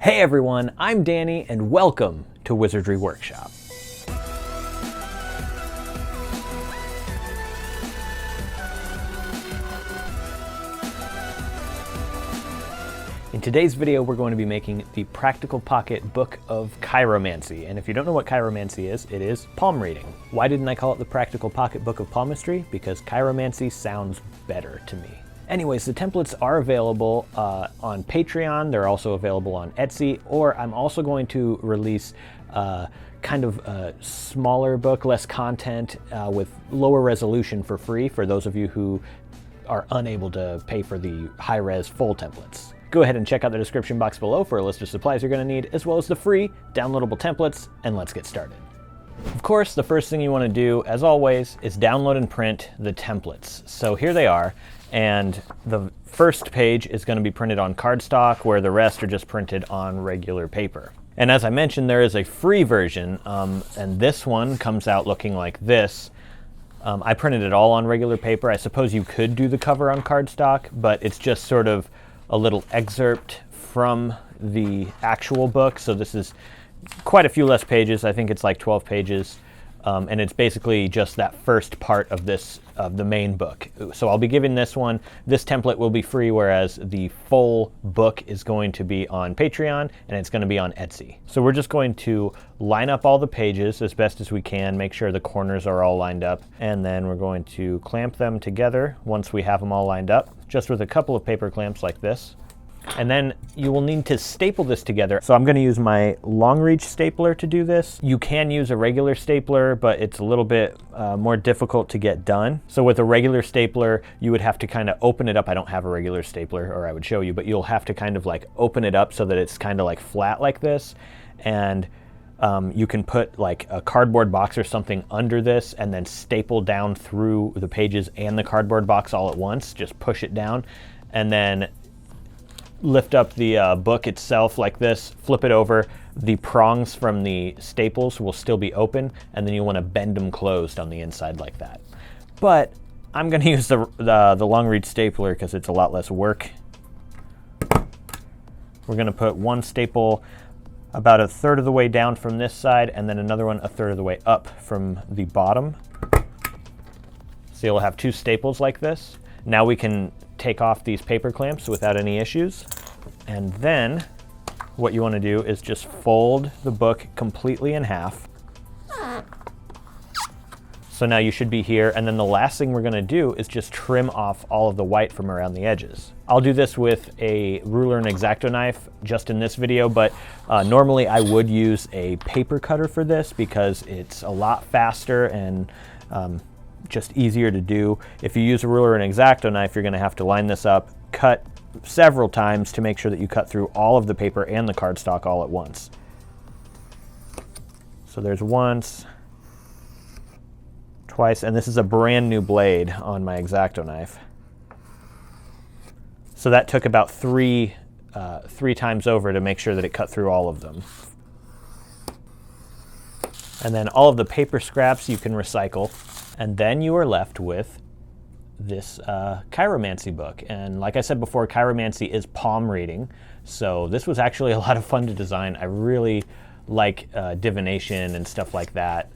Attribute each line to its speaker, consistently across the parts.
Speaker 1: Hey everyone, I'm Danny and welcome to Wizardry Workshop. In today's video, we're going to be making the Practical Pocket Book of Chiromancy. And if you don't know what Chiromancy is, it is palm reading. Why didn't I call it the Practical Pocket Book of Palmistry? Because Chiromancy sounds better to me. Anyways, the templates are available on Patreon. They're also available on Etsy, or I'm also going to release kind of a smaller book, less content, with lower resolution for free for those of you who are unable to pay for the high-res full templates. Go ahead and check out the description box below for a list of supplies you're going to need, as well as the free downloadable templates, and let's get started. Of course, the first thing you want to do, as always, is download and print the templates. So here they are. And the first page is going to be printed on cardstock, where the rest are just printed on regular paper. And as I mentioned, there is a free version, and this one comes out looking like this. I printed it all on regular paper. I suppose you could do the cover on cardstock, but it's just sort of a little excerpt from the actual book. So this is quite a few less pages. I think it's like 12 pages. And it's basically just that first part of the main book. So I'll be giving this one. This template will be free, whereas the full book is going to be on Patreon and it's going to be on Etsy. So we're just going to line up all the pages as best as we can, make sure the corners are all lined up, and then we're going to clamp them together once we have them all lined up, just with a couple of paper clamps like this. And then you will need to staple this together. So I'm going to use my long reach stapler to do this. You can use a regular stapler, but it's a little bit more difficult to get done. So with a regular stapler, you would have to kind of open it up. I don't have a regular stapler, or I would show you, but you'll have to kind of like open it up so that it's kind of like flat like this. And you can put like a cardboard box or something under this and then staple down through the pages and the cardboard box all at once. Just push it down and then lift up the book itself like this, flip it over. The prongs from the staples will still be open, and then you want to bend them closed on the inside like that. But I'm going to use the long reach stapler because it's a lot less work. We're going to put one staple about a third of the way down from this side, and then another one a third of the way up from the bottom. So you'll have two staples like this. Now we can take off these paper clamps without any issues. And then what you want to do is just fold the book completely in half. So now you should be here. And then the last thing we're going to do is just trim off all of the white from around the edges. I'll do this with a ruler and X-Acto knife just in this video, but normally I would use a paper cutter for this because it's a lot faster and just easier to do. If you use a ruler and X-Acto knife, you're going to have to line this up, cut several times to make sure that you cut through all of the paper and the cardstock all at once. So there's once, twice, and this is a brand new blade on my X-Acto knife. So that took about three times over to make sure that it cut through all of them. And then all of the paper scraps you can recycle. And then you are left with this Chiromancy book. And like I said before, Chiromancy is palm reading. So this was actually a lot of fun to design. I really like divination and stuff like that.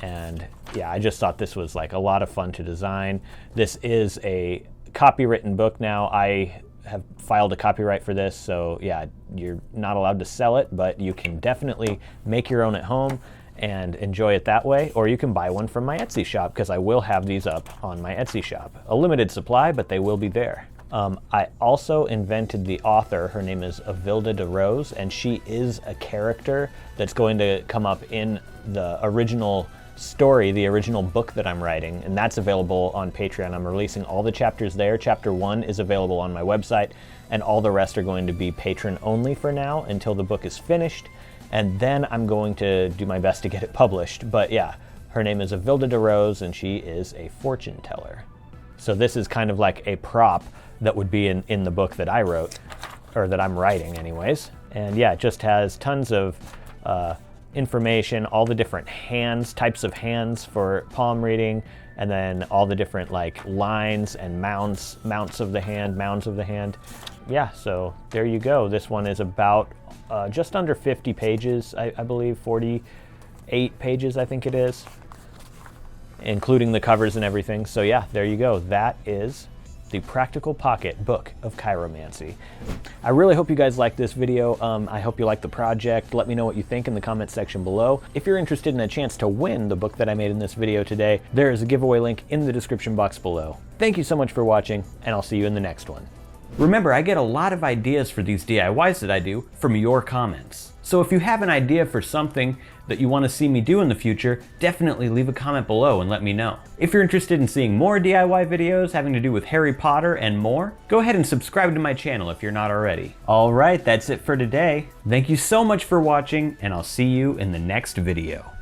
Speaker 1: And yeah, I just thought this was like a lot of fun to design. This is a copywritten book now. I have filed a copyright for this. So yeah, you're not allowed to sell it, but you can definitely make your own at home and enjoy it that way, or you can buy one from my Etsy shop because I will have these up on my Etsy shop. A limited supply, but they will be there. I also invented the author. Her name is Avilda de Rose, and she is a character that's going to come up in the original story, the original book that I'm writing, and that's available on Patreon. I'm releasing all the chapters there. Chapter 1 is available on my website, and all the rest are going to be patron only for now until the book is finished. And then I'm going to do my best to get it published. But yeah, her name is Avilda de Rose, and she is a fortune teller. So this is kind of like a prop that would be in the book that I wrote, or that I'm writing anyways. And yeah, it just has tons of information, all the different hands, types of hands for palm reading, and then all the different like lines and mounts of the hand. Yeah, so there you go. This one is about just under 50 pages, I believe, 48 pages I think it is, including the covers and everything. So yeah, there you go. That is the Practical Pocket Book of Chiromancy. I really hope you guys liked this video. I hope you liked the project. Let me know what you think in the comment section below. If you're interested in a chance to win the book that I made in this video today, there is a giveaway link in the description box below. Thank you so much for watching, and I'll see you in the next one. Remember, I get a lot of ideas for these DIYs that I do from your comments. So if you have an idea for something that you want to see me do in the future, definitely leave a comment below and let me know. If you're interested in seeing more DIY videos having to do with Harry Potter and more, go ahead and subscribe to my channel if you're not already. All right, that's it for today. Thank you so much for watching, and I'll see you in the next video.